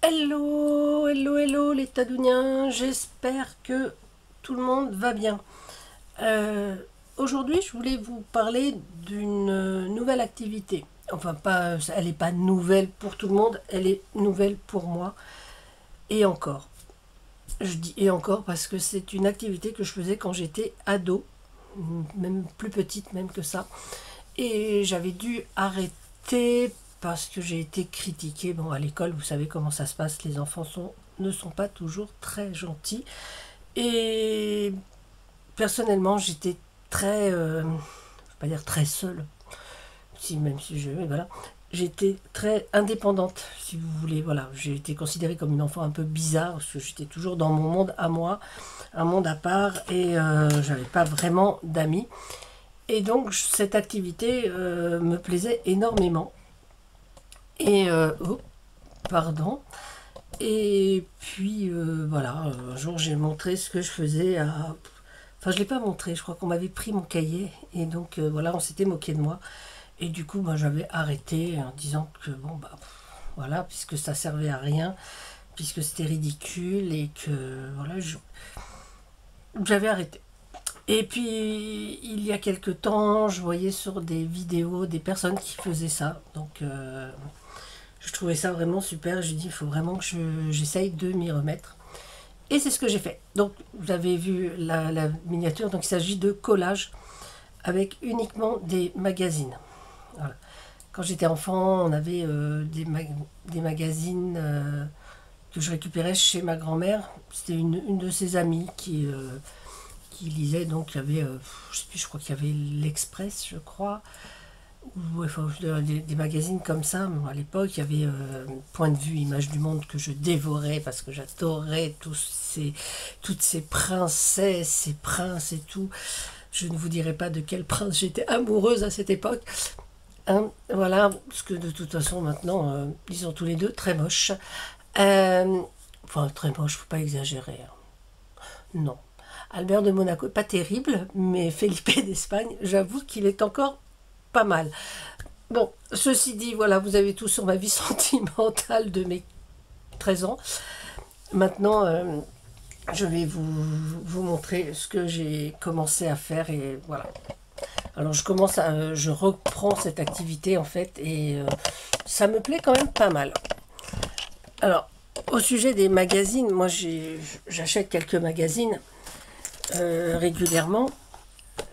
Hello, hello, hello les Tadouniens, j'espère que tout le monde va bien. Euh, Aujourd'hui, je voulais vous parler d'une nouvelle activité. Enfin, pas, elle n'est pas nouvelle pour tout le monde, elle est nouvelle pour moi. Et encore. Je dis et encore parce que c'est une activité que je faisais quand j'étais ado, même plus petite même que ça. Et j'avais dû arrêter parce que j'ai été critiquée. Bon, à l'école, vous savez comment ça se passe, les enfants ne sont pas toujours très gentils. Et personnellement, j'étais très, je ne vais pas dire très seule, si, même si je, mais voilà, j'étais très indépendante, si vous voulez. Voilà, j'ai été considérée comme une enfant un peu bizarre parce que j'étais toujours dans mon monde à moi, un monde à part, et j'avais pas vraiment d'amis. Et donc cette activité me plaisait énormément. Et oh, pardon. Et puis voilà, un jour j'ai montré ce que je faisais à... Enfin, je ne l'ai pas montré, je crois qu'on m'avait pris mon cahier. Et donc voilà, on s'était moqué de moi. Et du coup, bah, j'avais arrêté en disant que bon, bah voilà, puisque ça servait à rien, puisque c'était ridicule et que voilà, j'avais arrêté. Et puis, il y a quelque temps, je voyais sur des vidéos des personnes qui faisaient ça. Donc, je trouvais ça vraiment super. J'ai dit, il faut vraiment que j'essaye de m'y remettre. Et c'est ce que j'ai fait. Donc, vous avez vu la miniature. Donc, il s'agit de collage avec uniquement des magazines. Voilà. Quand j'étais enfant, on avait des magazines que je récupérais chez ma grand-mère. C'était une de ses amies qui lisait. Donc, il y avait, je sais plus, je crois qu'il y avait l'Express, je crois. Ou enfin, des magazines comme ça. À l'époque, il y avait Point de vue, Image du Monde que je dévorais parce que j'adorais toutes ces princesses, ces princes et tout. Je ne vous dirai pas de quel prince j'étais amoureuse à cette époque. Hein, voilà, parce que de toute façon, maintenant, ils sont tous les deux très moches. Enfin, très moches, faut pas exagérer. Hein. Non. Albert de Monaco, pas terrible, mais Felipe d'Espagne, j'avoue qu'il est encore pas mal. Bon, ceci dit, voilà, vous avez tout sur ma vie sentimentale de mes 13 ans. Maintenant, je vais vous montrer ce que j'ai commencé à faire et voilà. Alors je reprends cette activité en fait et ça me plaît quand même pas mal. Alors, au sujet des magazines, moi j'achète quelques magazines régulièrement.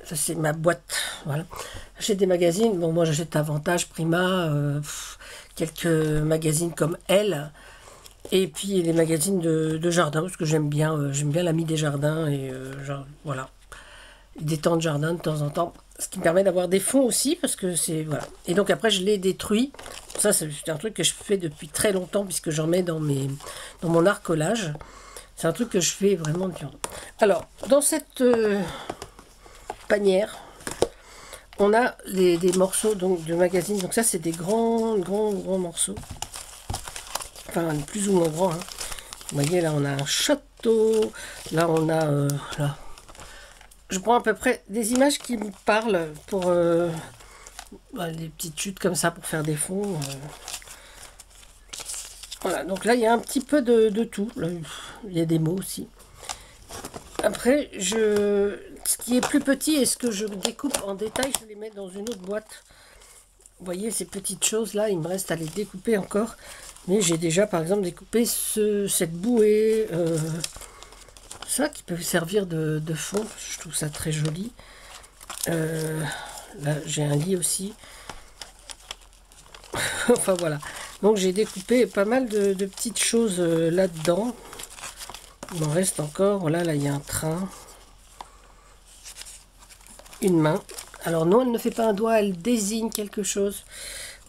Ça c'est ma boîte, voilà. J'achète des magazines, bon moi j'achète Avantage, Prima, quelques magazines comme Elle, et puis les magazines de jardin, parce que j'aime bien l'ami des jardins, et genre, voilà, des temps de jardin de temps en temps, ce qui me permet d'avoir des fonds aussi, parce que c'est, voilà. Et donc après je les détruis, ça c'est un truc que je fais depuis très longtemps, puisque j'en mets dans mon art collage, c'est un truc que je fais vraiment dur. Alors, dans cette panière, on a des morceaux donc, de magazines. Donc ça, c'est des grands morceaux. Enfin, plus ou moins grands. Hein. Vous voyez, là, on a un château. Là, on a... là. Je prends à peu près des images qui me parlent pour... des petites chutes comme ça pour faire des fonds. Voilà, donc là, il y a un petit peu de tout. Là, il y a des mots aussi. Après, ce qui est plus petit et ce que je découpe en détail, je les mets dans une autre boîte. Vous voyez, ces petites choses-là, il me reste à les découper encore. Mais j'ai déjà, par exemple, découpé cette bouée. Ça qui peut servir de fond. Je trouve ça très joli. Là, j'ai un lit aussi. Enfin, voilà. Donc, j'ai découpé pas mal de petites choses là-dedans. Il m'en reste encore. Voilà, là, il y a un train. Une main. Alors non, elle ne fait pas un doigt, elle désigne quelque chose.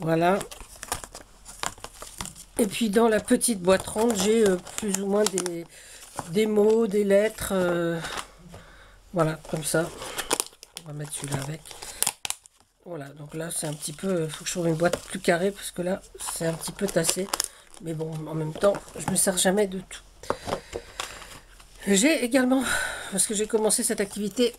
Voilà. Et puis dans la petite boîte ronde, j'ai plus ou moins des mots, des lettres. Voilà, comme ça. On va mettre celui-là avec. Voilà, donc là c'est un petit peu... Il faut que je trouve une boîte plus carrée parce que là c'est un petit peu tassé. Mais bon, en même temps, je ne me sers jamais de tout. J'ai également, parce que j'ai commencé cette activité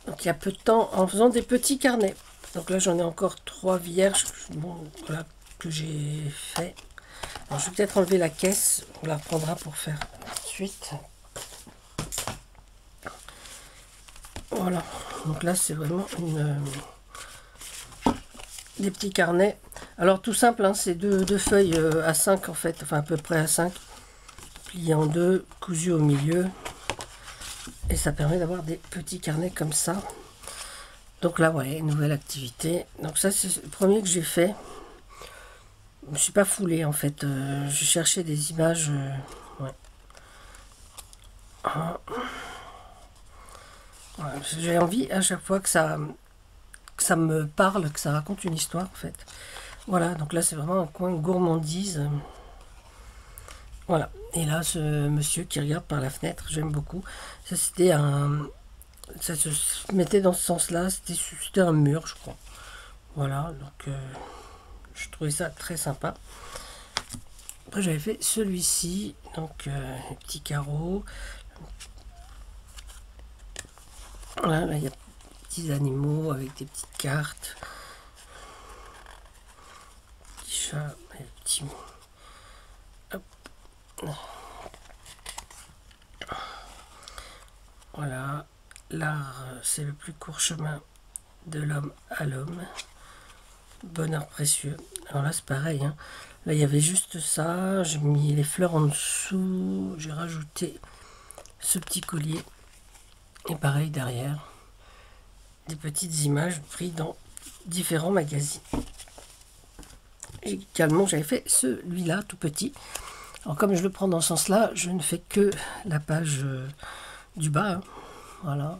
donc il y a peu de temps en faisant des petits carnets. Donc là j'en ai encore 3 vierges, bon, voilà, que j'ai fait. Alors, je vais peut-être enlever la caisse, on la reprendra pour faire ensuite. Voilà, donc là c'est vraiment des petits carnets. Alors tout simple, hein, c'est deux feuilles à 5 en fait, enfin à peu près à 5, pliées en deux, cousues au milieu. Et ça permet d'avoir des petits carnets comme ça. Donc là, voilà, une nouvelle activité. Donc ça, c'est le premier que j'ai fait. Je ne suis pas foulée en fait. Je cherchais des images. Ouais. Voilà, j'ai envie à chaque fois que ça me parle, que ça raconte une histoire en fait. Voilà, donc là c'est vraiment un coin gourmandise. Voilà, et là ce monsieur qui regarde par la fenêtre, j'aime beaucoup. Ça c'était ça se mettait dans ce sens-là, c'était un mur je crois. Voilà, donc je trouvais ça très sympa. Après j'avais fait celui-ci, donc les petits carreaux. Voilà, là il y a des petits animaux avec des petites cartes. Petits chats, petits... Hop. Voilà, l'art c'est le plus court chemin de l'homme à l'homme. Bonheur précieux. Alors là c'est pareil, hein. Là il y avait juste ça, j'ai mis les fleurs en dessous, j'ai rajouté ce petit collier. Et pareil derrière, des petites images prises dans différents magazines. Et également j'avais fait celui-là tout petit. Alors comme je le prends dans ce sens-là, je ne fais que la page du bas. Hein. Voilà.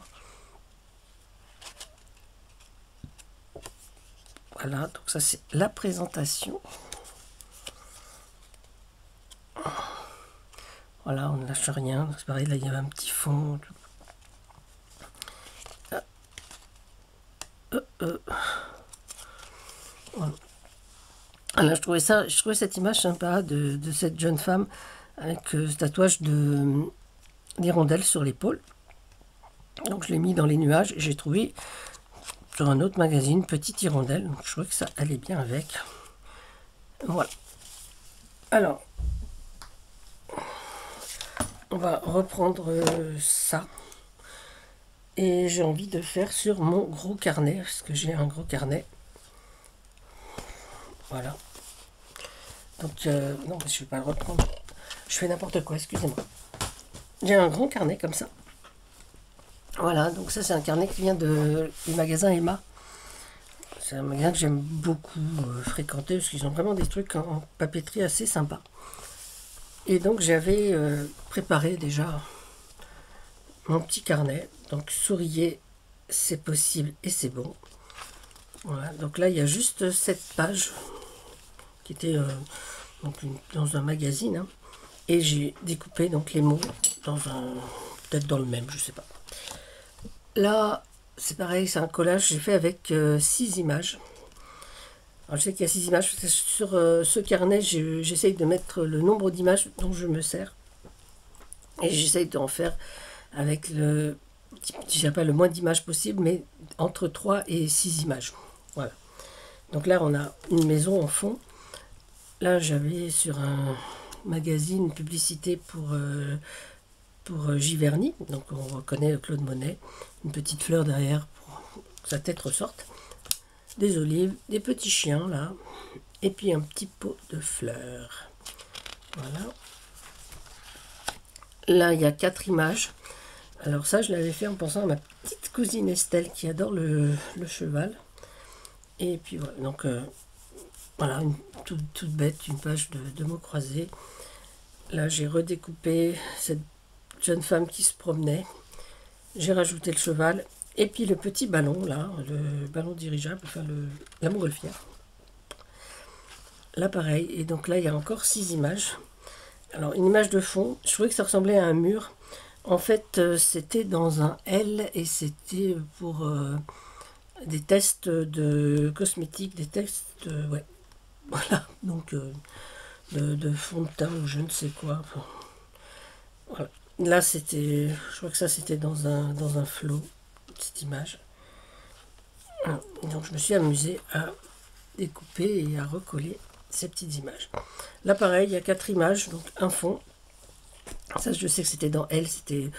Voilà, donc ça c'est la présentation. Voilà, on ne lâche rien. C'est pareil, là il y avait un petit fond. Voilà. Alors, je trouvais cette image sympa de cette jeune femme avec ce tatouage d'hirondelle sur l'épaule. Donc je l'ai mis dans les nuages et j'ai trouvé sur un autre magazine petite hirondelle. Donc je trouvais que ça allait bien avec. Voilà. Alors, on va reprendre ça. Et j'ai envie de faire sur mon gros carnet, parce que j'ai un gros carnet. Voilà. Donc, non, je ne vais pas le reprendre. Je fais n'importe quoi, excusez-moi. J'ai un grand carnet comme ça. Voilà, donc ça c'est un carnet qui vient du magasin Emma. C'est un magasin que j'aime beaucoup fréquenter, parce qu'ils ont vraiment des trucs en papeterie assez sympas. Et donc j'avais préparé déjà mon petit carnet. Donc souriez, c'est possible et c'est bon. Voilà, donc là il y a juste cette page qui était donc dans un magazine. Hein, et j'ai découpé donc les mots dans peut-être dans le même, je sais pas. Là c'est pareil, c'est un collage, j'ai fait avec 6 images. Alors je sais qu'il y a 6 images, parce que sur ce carnet j'essaye de mettre le nombre d'images dont je me sers. Et j'essaye d'en faire avec je dirais pas le moins d'images possible, mais entre 3 et 6 images. Voilà. Donc là on a une maison en fond. Là j'avais sur un magazine une publicité pour Giverny, donc on reconnaît Claude Monet, une petite fleur derrière pour que sa tête ressorte, des olives, des petits chiens là, et puis un petit pot de fleurs. Voilà. Là il y a 4 images. Alors ça je l'avais fait en pensant à ma petite cousine Estelle qui adore le cheval. Et puis voilà, donc voilà, une toute bête, une page de mots croisés. Là j'ai redécoupé cette jeune femme qui se promenait. J'ai rajouté le cheval. Et puis le petit ballon, là, le ballon dirigeable, enfin la montgolfière. Là pareil, et donc là il y a encore 6 images. Alors une image de fond, je trouvais que ça ressemblait à un mur. En fait c'était dans un L et c'était pour des tests de cosmétiques, des tests, ouais. Voilà, donc de fond de teint ou je ne sais quoi. Enfin, voilà. Là c'était, je crois que ça c'était dans un flot, cette image. Donc je me suis amusée à découper et à recoller ces petites images. Là pareil, il y a 4 images, donc un fond. Ça je sais que c'était dans Elle, c'était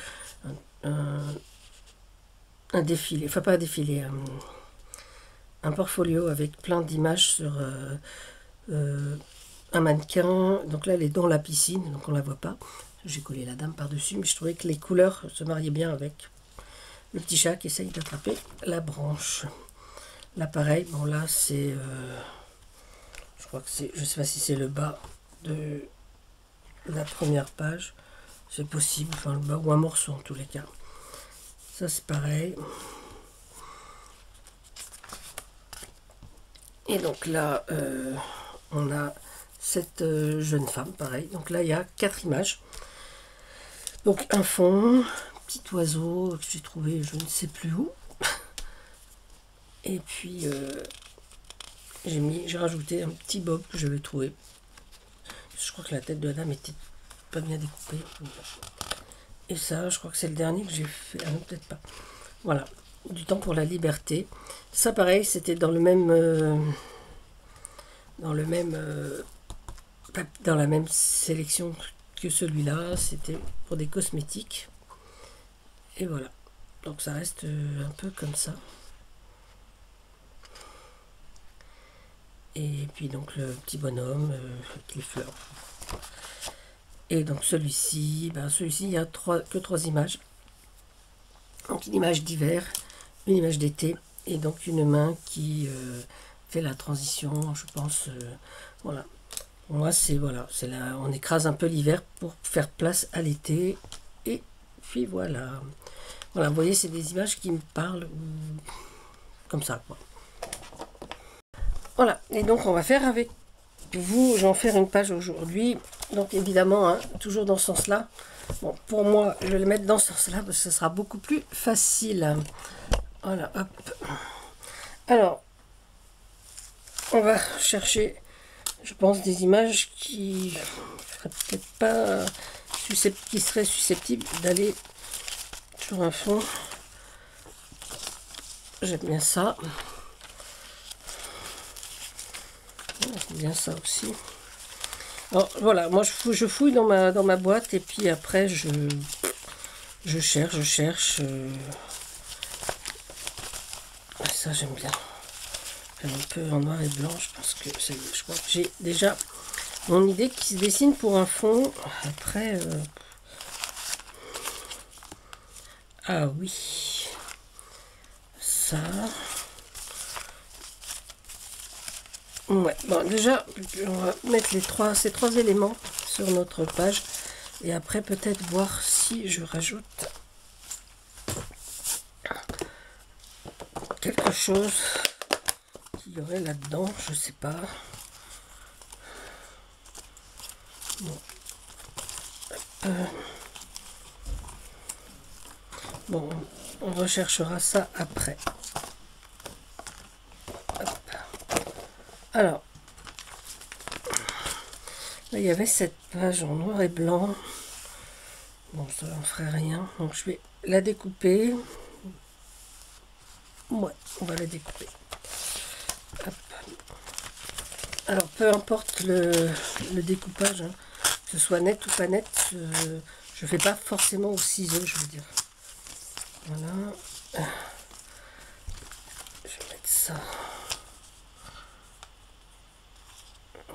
un défilé, enfin pas un défilé, un portfolio avec plein d'images sur un mannequin. Donc là elle est dans la piscine, donc on la voit pas. J'ai collé la dame par-dessus, mais je trouvais que les couleurs se mariaient bien avec le petit chat qui essaye d'attraper la branche. Là pareil, bon là c'est... je crois que c'est... Je sais pas si c'est le bas de la première page. C'est possible, enfin le bas ou un morceau en tous les cas. Ça c'est pareil. Et donc là, on a cette jeune femme, pareil. Donc là, il y a 4 images. Donc un fond, petit oiseau que j'ai trouvé je ne sais plus où. Et puis j'ai rajouté un petit bob que j'avais trouvé. Je crois que la tête de la dame était pas bien découpée. Et ça, je crois que c'est le dernier que j'ai fait. Ah non, peut-être pas. Voilà, du temps pour la liberté. Ça, pareil, c'était dans le même, dans la même sélection que celui-là. C'était pour des cosmétiques. Et voilà. Donc ça reste un peu comme ça. Et puis donc le petit bonhomme avec les fleurs. Et donc celui-ci, celui-ci, il n'y a que 3 images. Donc une image d'hiver, une image d'été, et donc une main qui fait la transition, je pense. Voilà. Pour moi, c'est voilà, c'est là, on écrase un peu l'hiver pour faire place à l'été. Et puis voilà. Voilà, vous voyez, c'est des images qui me parlent comme ça, quoi. Voilà, et donc on va faire avec vous, j'en faire une page aujourd'hui. Donc évidemment, hein, toujours dans ce sens-là. Bon, pour moi, je vais le mettre dans ce sens-là parce que ce sera beaucoup plus facile. Voilà, hop. Alors, on va chercher, je pense, des images qui seraient peut-être pas qui seraient susceptibles d'aller sur un fond. J'aime bien ça. J'aime bien ça aussi. Alors voilà, moi je fouille dans ma boîte et puis après je cherche. Ça j'aime bien. Un peu en noir et blanc, je pense que ça y est, je crois que j'ai déjà mon idée qui se dessine pour un fond. Après, ah oui, ça. Ouais, bon déjà, on va mettre ces trois éléments sur notre page et après peut-être voir si je rajoute quelque chose qu'il y aurait là-dedans, je sais pas. Bon. Bon, on recherchera ça après. Hop. Alors, là il y avait cette page en noir et blanc. Bon, ça n'en ferait rien. Donc je vais la découper. Ouais, on va la découper. Hop. Alors, peu importe le découpage, hein, que ce soit net ou pas net, je fais pas forcément au ciseau, je veux dire. Voilà. Je vais mettre ça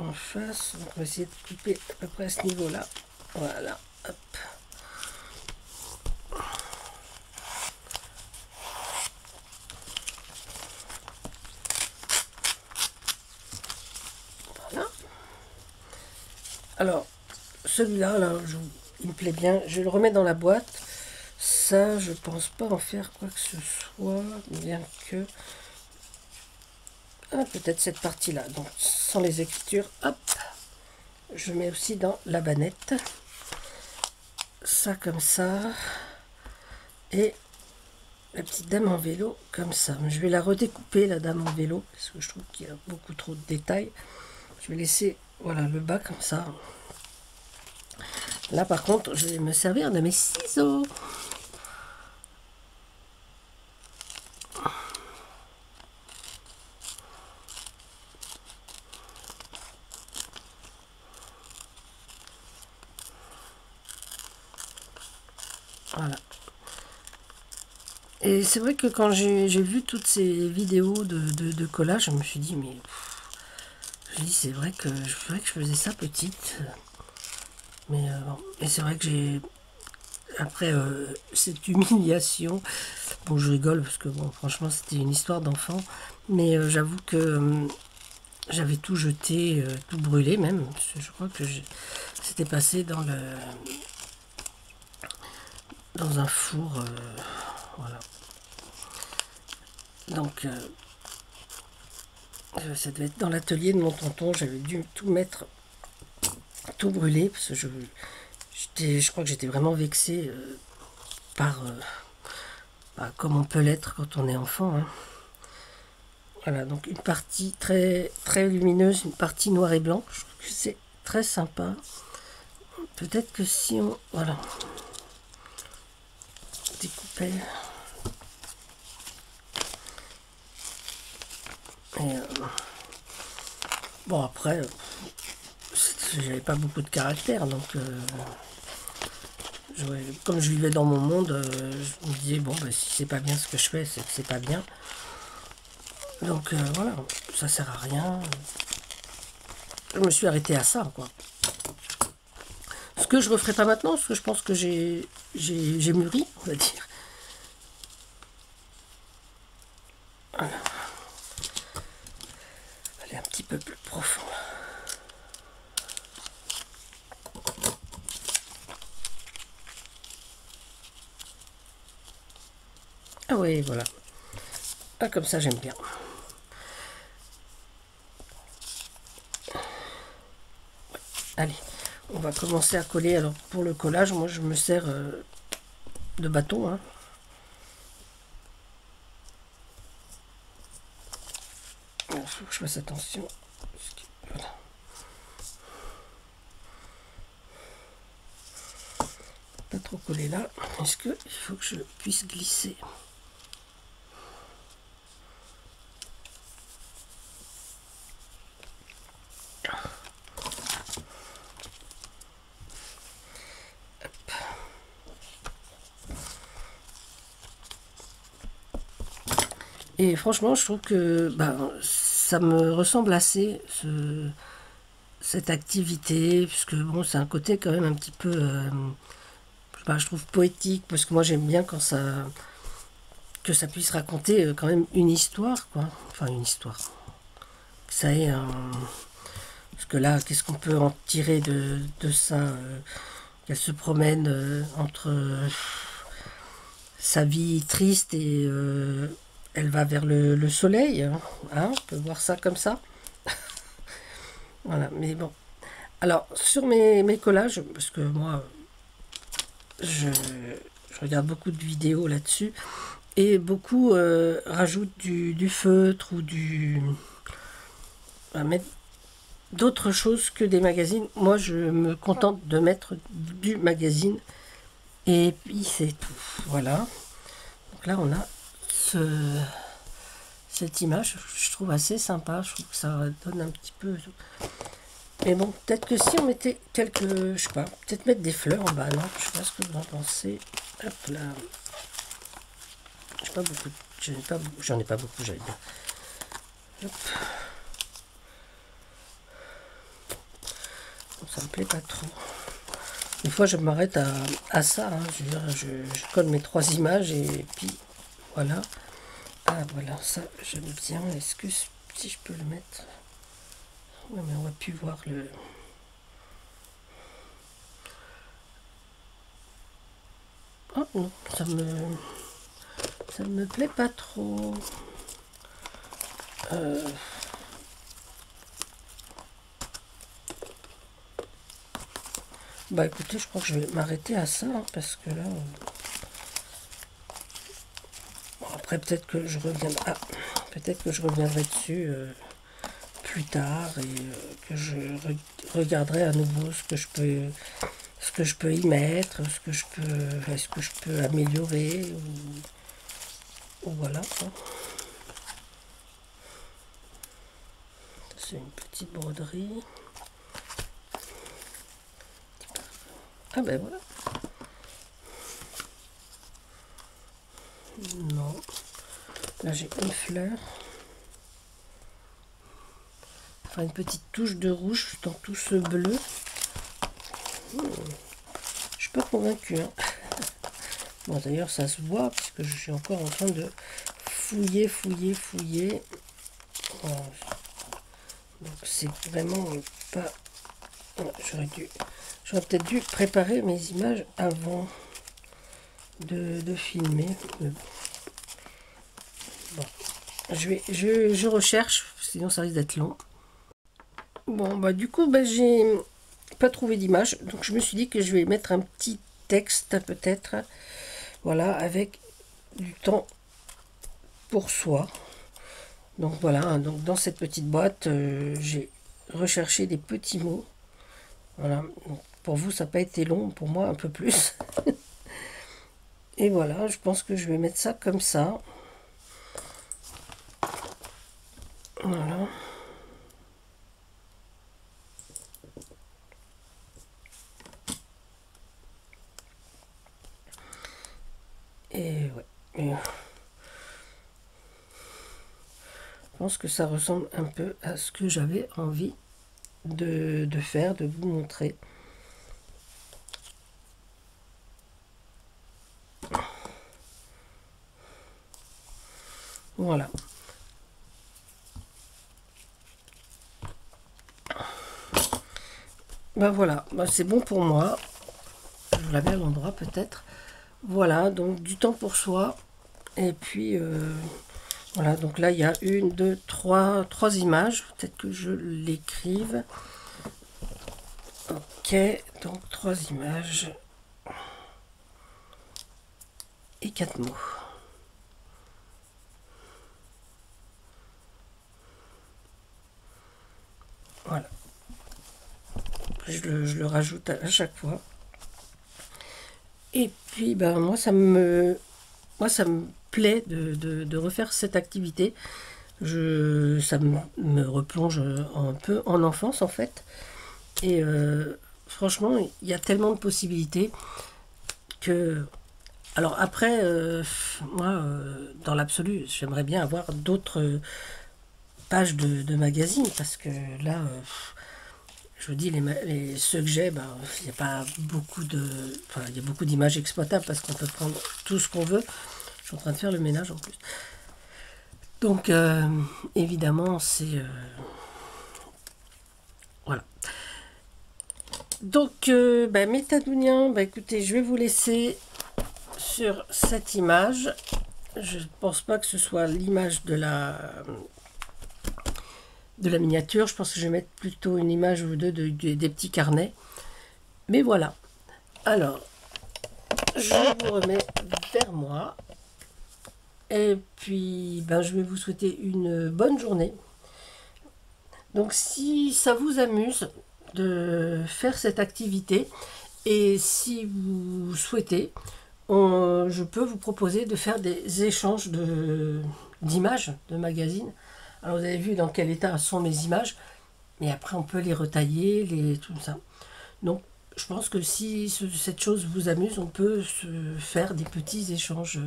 en face. Donc on va essayer de couper à peu près à ce niveau-là. Voilà. Hop. Voilà. Alors, celui-là, là, il me plaît bien. Je le remets dans la boîte. Ça, je pense pas en faire quoi que ce soit, bien que... Ah, peut-être cette partie-là. Donc, sans les écritures, hop, je mets aussi dans la bannette. Ça comme ça. Et la petite dame en vélo comme ça. Je vais la redécouper, la dame en vélo, parce que je trouve qu'il y a beaucoup trop de détails. Je vais laisser, voilà, le bas comme ça. Là, par contre, je vais me servir de mes ciseaux. Voilà. Et c'est vrai que quand j'ai vu toutes ces vidéos de collage, je me suis dit, mais je dis, c'est vrai que je faisais ça petite. Mais bon. Et c'est vrai que j'ai, après cette humiliation, bon, je rigole parce que bon, franchement, c'était une histoire d'enfant. Mais j'avoue que j'avais tout jeté, tout brûlé même. Je crois que c'était passé dans un four. Voilà. Donc, ça devait être dans l'atelier de mon tonton. J'avais dû tout mettre, tout brûler, parce que je crois que j'étais vraiment vexée par, comme on peut l'être quand on est enfant. Hein. Voilà, donc une partie très, très lumineuse, une partie noir et blanc. Je trouve que c'est très sympa. Peut-être que si on... Voilà. Découper. Et, bon, après, j'avais pas beaucoup de caractère, donc comme je vivais dans mon monde, je me disais, bon, bah, si c'est pas bien ce que je fais, c'est que c'est pas bien. Donc voilà, ça sert à rien. Je me suis arrêté à ça, quoi. Ce que je referai pas maintenant, parce que je pense que j'ai mûri, on va dire. Voilà. Aller un petit peu plus profond. Ah oui, voilà. Ah, comme ça, j'aime bien. Allez, on va commencer à coller. Alors, pour le collage, moi, je me sers de bâton. Hein. Il faut que je fasse attention. Voilà. Pas trop coller là. Est-ce qu'il faut que je puisse glisser? Et franchement, je trouve que ça me ressemble assez, cette activité, puisque bon, c'est un côté quand même un petit peu, je trouve poétique, parce que moi j'aime bien que ça puisse raconter quand même une histoire, quoi. Enfin, une histoire. Que ça ait un... Parce que là, qu'est-ce qu'on peut en tirer de ça qu'elle se promène entre sa vie triste et elle va vers le soleil. Hein, on peut voir ça comme ça. Voilà, mais bon. Alors, sur mes collages, parce que moi, je regarde beaucoup de vidéos là-dessus, et beaucoup rajoutent du feutre ou mettre d'autres choses que des magazines. Moi, je me contente de mettre du magazine, et puis c'est tout. Voilà. Donc là, on a cette image, je trouve assez sympa. Je trouve que ça donne un petit peu... Mais bon, peut-être que si on mettait quelques... Je sais pas, peut-être mettre des fleurs en bas, non? Je sais pas ce que vous en pensez. Hop là. J'ai pas beaucoup... J'en ai pas beaucoup, j'allais dire. Hop. Bon, ça me plaît pas trop. Des fois, je m'arrête à ça. Hein. Je veux dire, je colle mes 3 images et puis voilà. Ah voilà, ça j'aime bien. Est-ce que si je peux le mettre... Oui, mais on va plus voir le... Oh non, ça me plaît pas trop. Bah écoutez, je crois que je vais m'arrêter à ça, hein, parce que là... Bon, après peut-être que je reviendrai... Ah, peut-être que je reviendrai dessus plus tard et que je regarderai à nouveau ce que je peux y mettre, est-ce que je peux améliorer ou voilà. Quoi. C'est une petite broderie. Ah ben voilà. Là j'ai une fleur. Enfin une petite touche de rouge dans tout ce bleu. Je suis pas convaincue. Hein. Bon d'ailleurs ça se voit puisque je suis encore en train de fouiller. Bon, donc c'est vraiment pas... J'aurais peut-être dû préparer mes images avant de filmer. Bon, je recherche, sinon ça risque d'être long. Bon, bah du coup, bah, j'ai pas trouvé d'image, donc je me suis dit que je vais mettre un petit texte peut-être, voilà, avec du temps pour soi. Donc voilà, donc dans cette petite boîte, j'ai recherché des petits mots. Voilà, donc, pour vous ça n'a pas été long, pour moi un peu plus. Et voilà, je pense que je vais mettre ça comme ça. Voilà. Et ouais. Et je pense que ça ressemble un peu à ce que j'avais envie de faire, de vous montrer. Voilà. Ben voilà, ben c'est bon pour moi. Je la mets à l'endroit peut-être. Voilà, donc du temps pour soi. Et puis voilà, donc là il y a une, deux, trois images. Peut-être que je l'écrive. Ok, donc 3 images. Et 4 mots. Voilà. Je le rajoute à chaque fois. Et puis ben moi ça me plaît de refaire cette activité. Ça me replonge un peu en enfance en fait. Et franchement, il y a tellement de possibilités que... Alors après, moi, dans l'absolu, j'aimerais bien avoir d'autres pages de magazines parce que là, je vous dis, ceux que j'ai, ben, il n'y a pas beaucoup de... Enfin, il y a beaucoup d'images exploitables parce qu'on peut prendre tout ce qu'on veut. Je suis en train de faire le ménage en plus. Donc, évidemment, c'est... voilà. Donc, mes Tadouniens, écoutez, je vais vous laisser sur cette image. Je ne pense pas que ce soit l'image de la miniature. Je pense que je vais mettre plutôt une image ou deux des petits carnets. Mais voilà. Alors, je vous remets vers moi. Et puis, je vais vous souhaiter une bonne journée. Donc, si ça vous amuse de faire cette activité, et si vous souhaitez, je peux vous proposer de faire des échanges d'images, de magazines. Alors, vous avez vu dans quel état sont mes images, mais après, on peut les retailler, tout ça. Donc, je pense que si cette chose vous amuse, on peut se faire des petits échanges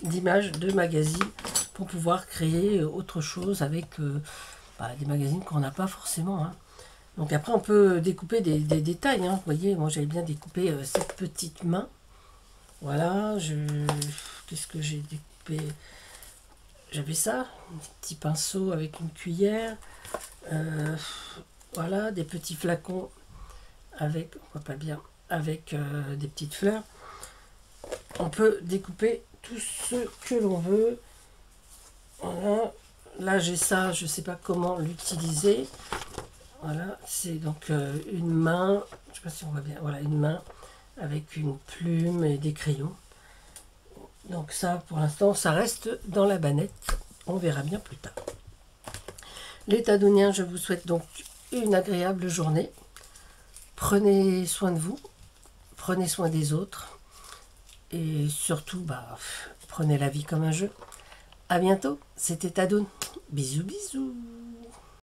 d'images, de magazines, pour pouvoir créer autre chose avec des magazines qu'on n'a pas forcément. Hein. Donc après, on peut découper des détails. Hein. Vous voyez, moi j'avais bien découpé cette petite main. Voilà, qu'est-ce que j'ai découpé? J'avais ça, un petit pinceau avec une cuillère. Voilà, des petits flacons avec, on voit pas bien, avec des petites fleurs. On peut découper tout ce que l'on veut. Voilà. Là j'ai ça, je sais pas comment l'utiliser. Voilà, c'est donc une main, je sais pas si on voit bien, voilà, une main avec une plume et des crayons. Donc ça, pour l'instant, ça reste dans la bannette. On verra bien plus tard. Les Tadouniens, je vous souhaite donc une agréable journée. Prenez soin de vous, prenez soin des autres. Et surtout, prenez la vie comme un jeu. À bientôt, c'était Tadoun. Bisous, bisous.